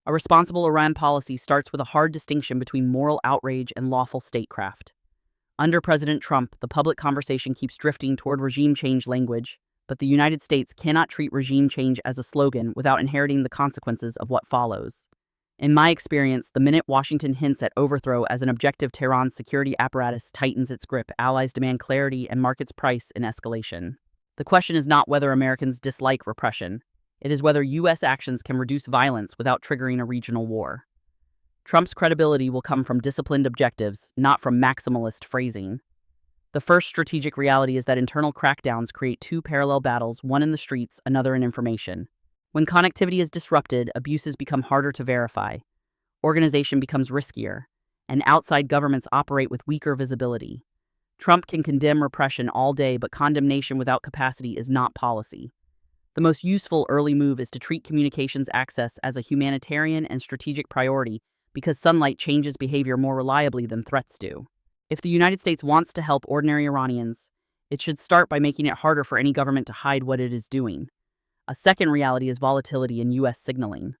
A responsible Iran policy starts with a hard distinction between moral outrage and lawful statecraft. Under President Trump, the public conversation keeps drifting toward regime change language, but the United States cannot treat regime change as a slogan without inheriting the consequences of what follows. In my experience, the minute Washington hints at overthrow as an objective, Tehran's security apparatus tightens its grip, allies demand clarity, and markets price in escalation. The question is not whether Americans dislike repression. It is whether U.S. actions can reduce violence without triggering a regional war. Trump's credibility will come from disciplined objectives, not from maximalist phrasing. The first strategic reality is that internal crackdowns create two parallel battles, one in the streets, another in information. When connectivity is disrupted, abuses become harder to verify, organization becomes riskier, and outside governments operate with weaker visibility. Trump can condemn repression all day, but condemnation without capacity is not policy. The most useful early move is to treat communications access as a humanitarian and strategic priority because sunlight changes behavior more reliably than threats do. If the United States wants to help ordinary Iranians, it should start by making it harder for any government to hide what it is doing. A second reality is volatility in U.S. signaling.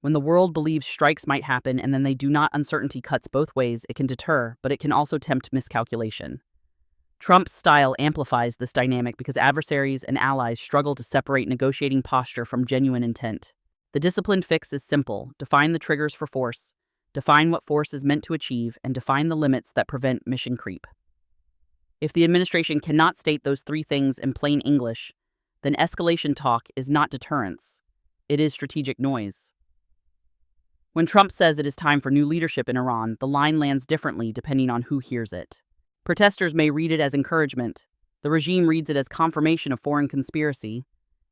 When the world believes strikes might happen and then they do not, uncertainty cuts both ways. It can deter, but it can also tempt miscalculation. Trump's style amplifies this dynamic because adversaries and allies struggle to separate negotiating posture from genuine intent. The disciplined fix is simple: define the triggers for force, define what force is meant to achieve, and define the limits that prevent mission creep. If the administration cannot state those three things in plain English, then escalation talk is not deterrence. It is strategic noise. When Trump says it is time for new leadership in Iran, the line lands differently depending on who hears it. Protesters may read it as encouragement. The regime reads it as confirmation of foreign conspiracy.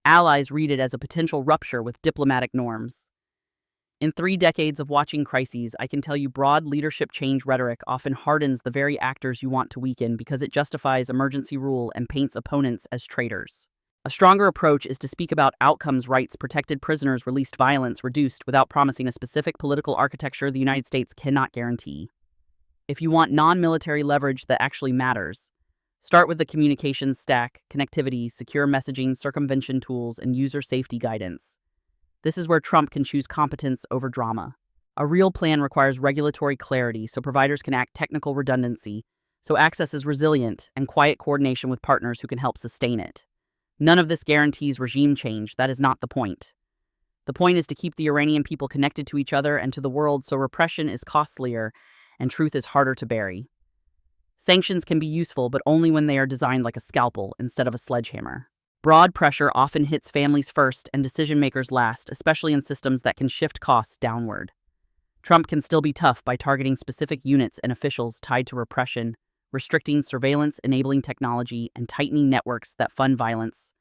Allies read it as a potential rupture with diplomatic norms. In 3 decades of watching crises, I can tell you broad leadership change rhetoric often hardens the very actors you want to weaken because it justifies emergency rule and paints opponents as traitors. A stronger approach is to speak about outcomes: rights protected, prisoners released, violence reduced, without promising a specific political architecture the United States cannot guarantee. If you want non-military leverage that actually matters, start with the communications stack: connectivity, secure messaging, circumvention tools, and user safety guidance. This is where Trump can choose competence over drama. A real plan requires regulatory clarity so providers can act, technical redundancy so access is resilient, and quiet coordination with partners who can help sustain it. None of this guarantees regime change. That is not the point. The point is to keep the Iranian people connected to each other and to the world so repression is costlier and truth is harder to bury. Sanctions can be useful, but only when they are designed like a scalpel instead of a sledgehammer. Broad pressure often hits families first and decision-makers last, especially in systems that can shift costs downward. Trump can still be tough by targeting specific units and officials tied to repression, restricting surveillance, enabling technology, and tightening networks that fund violence,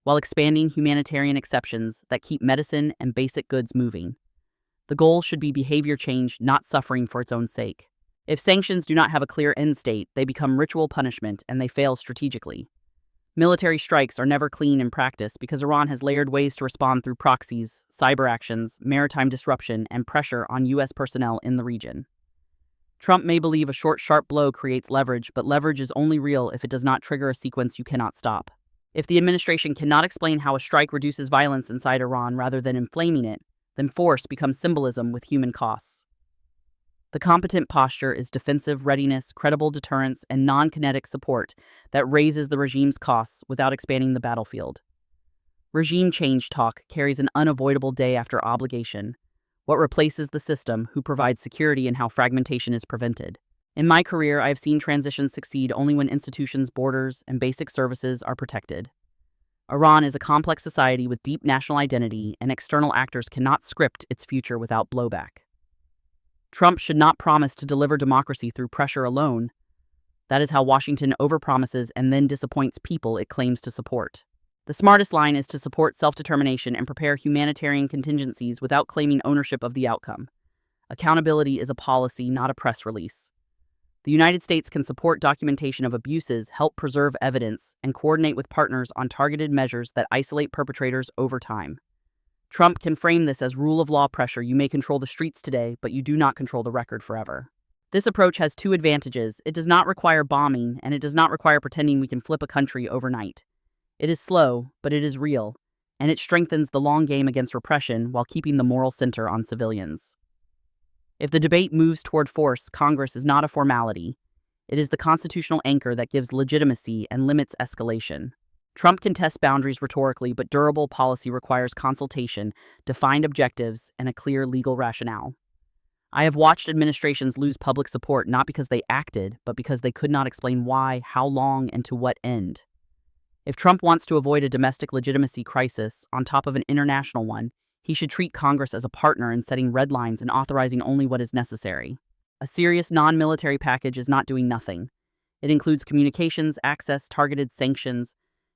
while expanding humanitarian exceptions that keep medicine and basic goods moving. The goal should be behavior change, not suffering for its own sake. If sanctions do not have a clear end state, they become ritual punishment and they fail strategically. Military strikes are never clean in practice because Iran has layered ways to respond through proxies, cyber actions, maritime disruption, and pressure on U.S. personnel in the region. Trump may believe a short, sharp blow creates leverage, but leverage is only real if it does not trigger a sequence you cannot stop. If the administration cannot explain how a strike reduces violence inside Iran rather than inflaming it, then force becomes symbolism with human costs. The competent posture is defensive readiness, credible deterrence, and non-kinetic support that raises the regime's costs without expanding the battlefield. Regime change talk carries an unavoidable day after obligation: what replaces the system, who provides security, and how fragmentation is prevented. In my career, I have seen transitions succeed only when institutions, borders, and basic services are protected. Iran is a complex society with deep national identity, and external actors cannot script its future without blowback. Trump should not promise to deliver democracy through pressure alone. That is how Washington overpromises and then disappoints people it claims to support. The smartest line is to support self-determination and prepare humanitarian contingencies without claiming ownership of the outcome. Accountability is a policy, not a press release. The United States can support documentation of abuses, help preserve evidence, and coordinate with partners on targeted measures that isolate perpetrators over time. Trump can frame this as rule of law pressure: you may control the streets today, but you do not control the record forever. This approach has two advantages: it does not require bombing, and it does not require pretending we can flip a country overnight. It is slow, but it is real, and it strengthens the long game against repression while keeping the moral center on civilians. If the debate moves toward force, Congress is not a formality. It is the constitutional anchor that gives legitimacy and limits escalation. Trump can test boundaries rhetorically, but durable policy requires consultation, defined objectives, and a clear legal rationale. I have watched administrations lose public support not because they acted, but because they could not explain why, how long, and to what end. If Trump wants to avoid a domestic legitimacy crisis on top of an international one, he should treat Congress as a partner in setting red lines and authorizing only what is necessary. A serious non-military package is not doing nothing. It includes communications, access, targeted sanctions,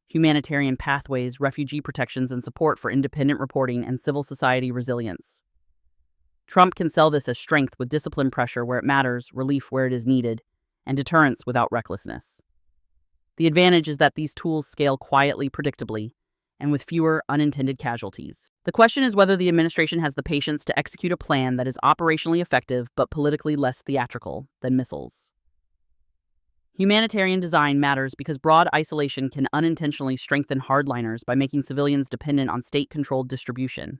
humanitarian pathways, refugee protections, and support for independent reporting and civil society resilience. Trump can sell this as strength with discipline pressure where it matters, relief where it is needed, and deterrence without recklessness. The advantage is that these tools scale quietly, predictably, and with fewer unintended casualties. The question is whether the administration has the patience to execute a plan that is operationally effective but politically less theatrical than missiles. Humanitarian design matters because broad isolation can unintentionally strengthen hardliners by making civilians dependent on state-controlled distribution.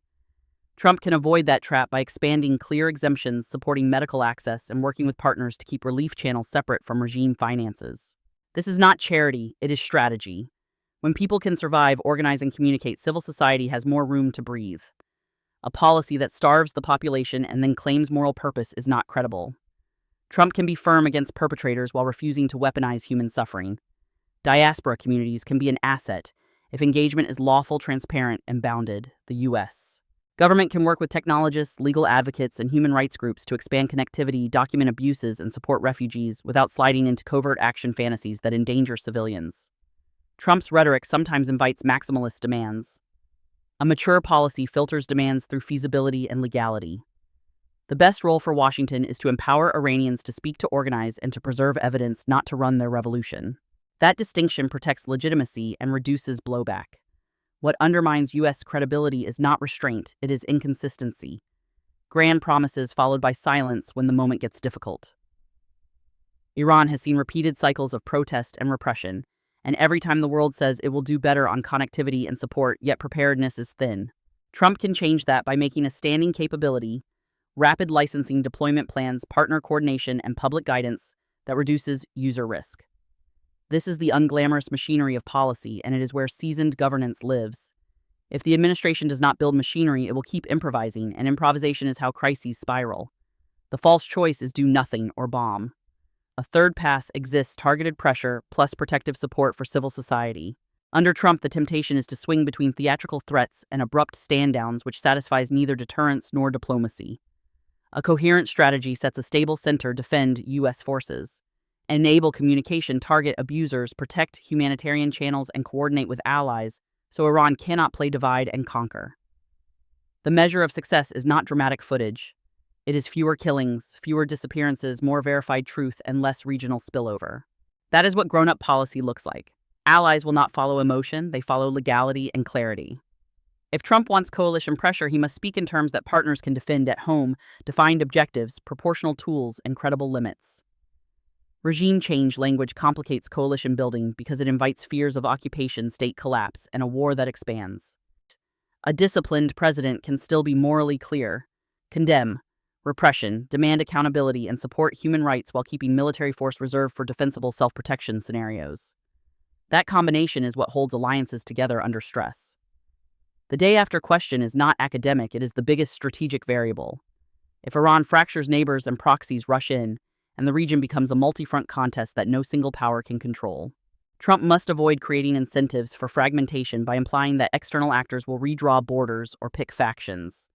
Trump can avoid that trap by expanding clear exemptions, supporting medical access, and working with partners to keep relief channels separate from regime finances. This is not charity, it is strategy. When people can survive, organize, and communicate, civil society has more room to breathe. A policy that starves the population and then claims moral purpose is not credible. Trump can be firm against perpetrators while refusing to weaponize human suffering. Diaspora communities can be an asset if engagement is lawful, transparent, and bounded. The U.S. government can work with technologists, legal advocates, and human rights groups to expand connectivity, document abuses, and support refugees without sliding into covert action fantasies that endanger civilians. Trump's rhetoric sometimes invites maximalist demands. A mature policy filters demands through feasibility and legality. The best role for Washington is to empower Iranians to speak, to organize, and to preserve evidence, not to run their revolution. That distinction protects legitimacy and reduces blowback. What undermines U.S. credibility is not restraint, it is inconsistency. Grand promises followed by silence when the moment gets difficult. Iran has seen repeated cycles of protest and repression, and every time the world says it will do better on connectivity and support, yet preparedness is thin. Trump can change that by making a standing capability, rapid licensing, deployment plans, partner coordination, and public guidance that reduces user risk. This is the unglamorous machinery of policy, and it is where seasoned governance lives. If the administration does not build machinery, it will keep improvising, and improvisation is how crises spiral. The false choice is do nothing or bomb. A third path exists: targeted pressure plus protective support for civil society. Under Trump, the temptation is to swing between theatrical threats and abrupt stand-downs, which satisfies neither deterrence nor diplomacy. A coherent strategy sets a stable center, defend U.S. forces, enable communication, target abusers, protect humanitarian channels, and coordinate with allies so Iran cannot play divide and conquer. The measure of success is not dramatic footage. It is fewer killings, fewer disappearances, more verified truth, and less regional spillover. That is what grown-up policy looks like. Allies will not follow emotion, they follow legality and clarity. If Trump wants coalition pressure, he must speak in terms that partners can defend at home, defined objectives, proportional tools, and credible limits. Regime change language complicates coalition building because it invites fears of occupation, state collapse, and a war that expands. A disciplined president can still be morally clear, condemn repression, demand accountability, and support human rights while keeping military force reserved for defensible self-protection scenarios. That combination is what holds alliances together under stress. The day after question is not academic, it is the biggest strategic variable. If Iran fractures, neighbors and proxies rush in, and the region becomes a multi-front contest that no single power can control. Trump must avoid creating incentives for fragmentation by implying that external actors will redraw borders or pick factions.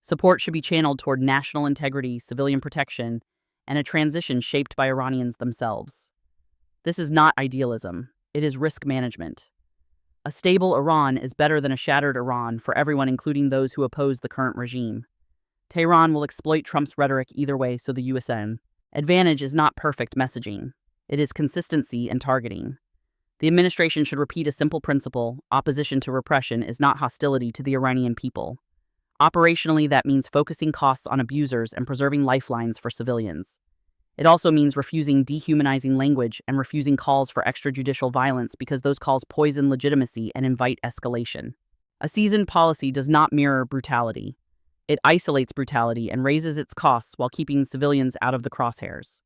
Support should be channeled toward national integrity, civilian protection, and a transition shaped by Iranians themselves. This is not idealism, it is risk management. A stable Iran is better than a shattered Iran for everyone, including those who oppose the current regime. Tehran will exploit Trump's rhetoric either way, so the USN advantage is not perfect messaging. It is consistency and targeting. The administration should repeat a simple principle: opposition to repression is not hostility to the Iranian people. Operationally, that means focusing costs on abusers and preserving lifelines for civilians. It also means refusing dehumanizing language and refusing calls for extrajudicial violence because those calls poison legitimacy and invite escalation. A seasoned policy does not mirror brutality. It isolates brutality and raises its costs while keeping civilians out of the crosshairs.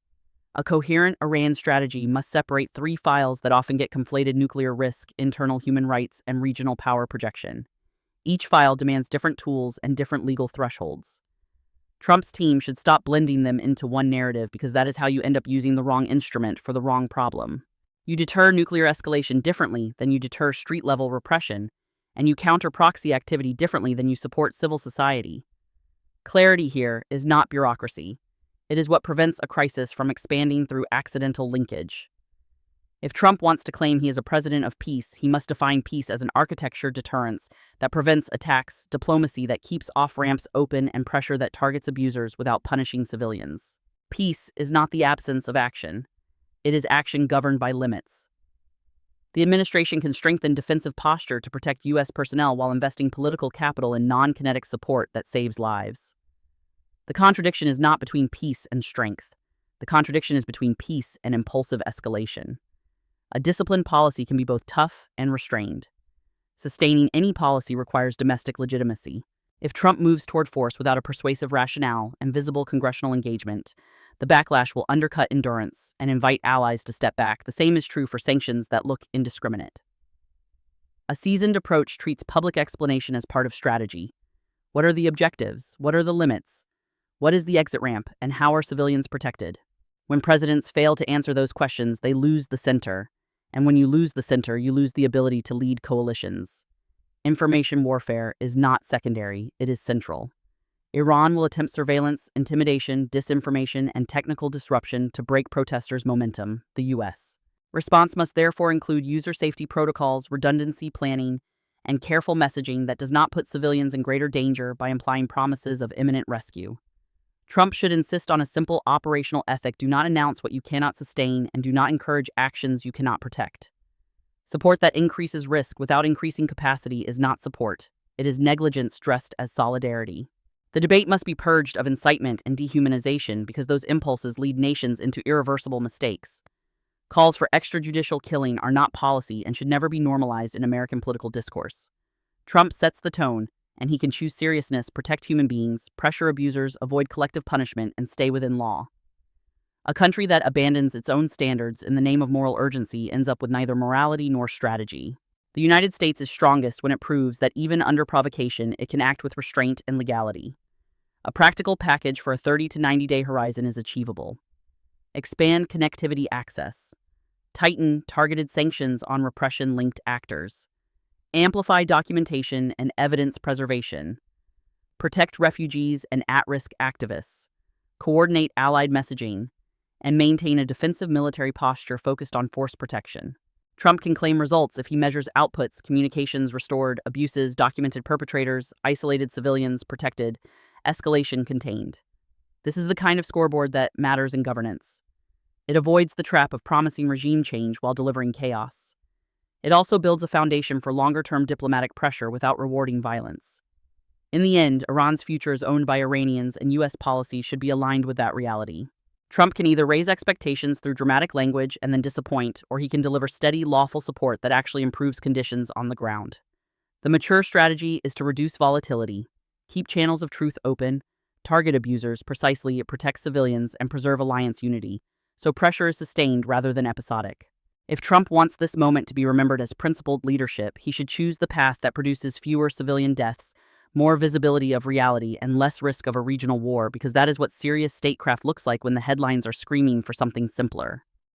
A coherent Iran strategy must separate three files that often get conflated: nuclear risk, internal human rights, and regional power projection. Each file demands different tools and different legal thresholds. Trump's team should stop blending them into one narrative, because that is how you end up using the wrong instrument for the wrong problem. You deter nuclear escalation differently than you deter street-level repression, and you counter proxy activity differently than you support civil society. Clarity here is not bureaucracy. It is what prevents a crisis from expanding through accidental linkage. If Trump wants to claim he is a president of peace, he must define peace as an architecture deterrence that prevents attacks, diplomacy that keeps off-ramps open, and pressure that targets abusers without punishing civilians. Peace is not the absence of action. It is action governed by limits. The administration can strengthen defensive posture to protect U.S. personnel while investing political capital in non-kinetic support that saves lives. The contradiction is not between peace and strength. The contradiction is between peace and impulsive escalation. A disciplined policy can be both tough and restrained. Sustaining any policy requires domestic legitimacy. If Trump moves toward force without a persuasive rationale and visible congressional engagement, the backlash will undercut endurance and invite allies to step back. The same is true for sanctions that look indiscriminate. A seasoned approach treats public explanation as part of strategy. What are the objectives? What are the limits? What is the exit ramp? And how are civilians protected? When presidents fail to answer those questions, they lose the center. And when you lose the center, you lose the ability to lead coalitions. Information warfare is not secondary, it is central. Iran will attempt surveillance, intimidation, disinformation, and technical disruption to break protesters' momentum, the U.S. Response must therefore include user safety protocols, redundancy planning, and careful messaging that does not put civilians in greater danger by implying promises of imminent rescue. Trump should insist on a simple operational ethic: do not announce what you cannot sustain, and do not encourage actions you cannot protect. Support that increases risk without increasing capacity is not support. It is negligence dressed as solidarity. The debate must be purged of incitement and dehumanization, because those impulses lead nations into irreversible mistakes. Calls for extrajudicial killing are not policy and should never be normalized in American political discourse. Trump sets the tone, and he can choose seriousness, protect human beings, pressure abusers, avoid collective punishment, and stay within law. A country that abandons its own standards in the name of moral urgency ends up with neither morality nor strategy. The United States is strongest when it proves that even under provocation, it can act with restraint and legality. A practical package for a 30 to 90-day horizon is achievable. Expand connectivity access. Tighten targeted sanctions on repression-linked actors. Amplify documentation and evidence preservation. Protect refugees and at-risk activists. Coordinate allied messaging. And maintain a defensive military posture focused on force protection. Trump can claim results if he measures outputs: communications restored, abuses documented, perpetrators isolated, civilians protected, escalation contained. This is the kind of scoreboard that matters in governance. It avoids the trap of promising regime change while delivering chaos. It also builds a foundation for longer-term diplomatic pressure without rewarding violence. In the end, Iran's future is owned by Iranians, and U.S. policy should be aligned with that reality. Trump can either raise expectations through dramatic language and then disappoint, or he can deliver steady, lawful support that actually improves conditions on the ground. The mature strategy is to reduce volatility, keep channels of truth open, target abusers precisely, protect civilians, and preserve alliance unity, so pressure is sustained rather than episodic. If Trump wants this moment to be remembered as principled leadership, he should choose the path that produces fewer civilian deaths, more visibility of reality, and less risk of a regional war, because that is what serious statecraft looks like when the headlines are screaming for something simpler.